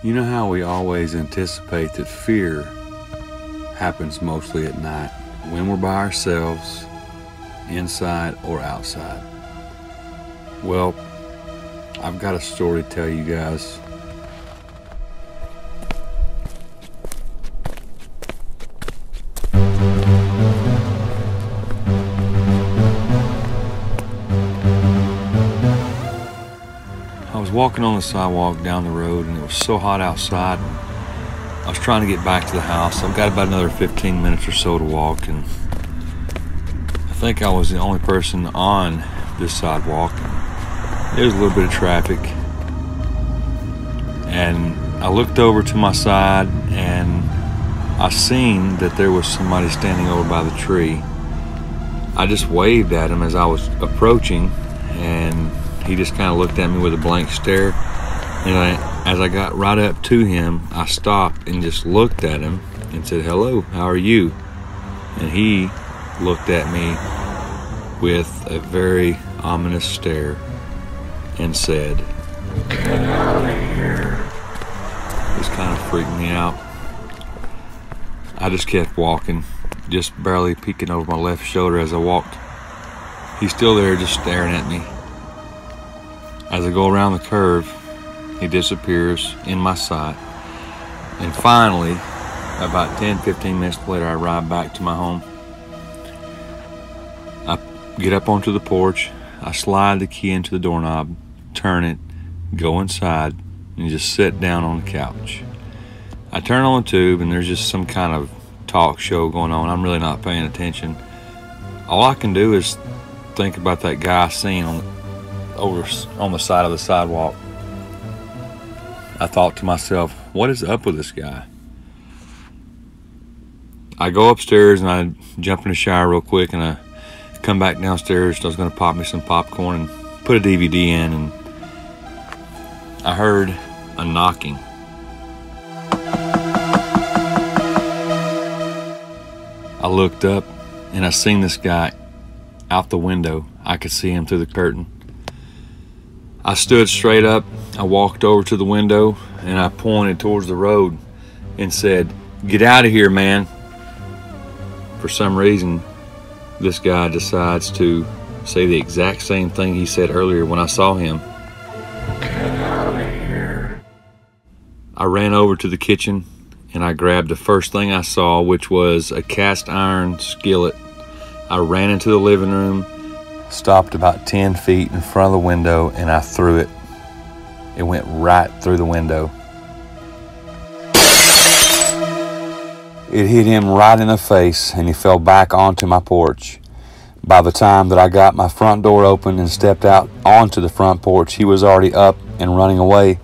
You know how we always anticipate that fear happens mostly at night, when we're by ourselves, inside or outside? Well, I've got a story to tell you guys. I was walking on the sidewalk down the road, and it was so hot outside, and I was trying to get back to the house. I've got about another 15 minutes or so to walk, and I think I was the only person on this sidewalk. There was a little bit of traffic, and I looked over to my side, and I seen that there was somebody standing over by the tree. I just waved at him as I was approaching, and he just kind of looked at me with a blank stare. And as I got right up to him, I stopped and just looked at him and said, "Hello, how are you?" And he looked at me with a very ominous stare and said, "Get out of here." This kind of freaked me out. I just kept walking, just barely peeking over my left shoulder as I walked. He's still there, just staring at me. As I go around the curve, he disappears in my sight. And finally, about 10-15 minutes later, I ride back to my home. I get up onto the porch, I slide the key into the doorknob, turn it, go inside, and just sit down on the couch. I turn on the tube, and there's just some kind of talk show going on. I'm really not paying attention. All I can do is think about that guy I seen over on the side of the sidewalk. I thought to myself, what is up with this guy? I go upstairs and I jump in the shower real quick, and I come back downstairs. I was going to pop me some popcorn and put a DVD in, and I heard a knocking. I looked up and I seen this guy out the window. I could see him through the curtain. I stood straight up, I walked over to the window, and I pointed towards the road and said, "Get out of here, man." For some reason, this guy decides to say the exact same thing he said earlier when I saw him. "Get out of here." I ran over to the kitchen and I grabbed the first thing I saw, which was a cast iron skillet. I ran into the living room, stopped about 10 feet in front of the window, and I threw it. It went right through the window. It hit him right in the face, and he fell back onto my porch. By the time that I got my front door open and stepped out onto the front porch, he was already up and running away.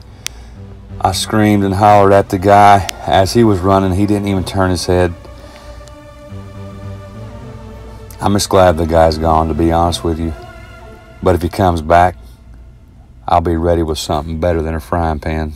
I screamed and hollered at the guy. As he was running, he didn't even turn his head. I'm just glad the guy's gone, to be honest with you. But if he comes back, I'll be ready with something better than a frying pan.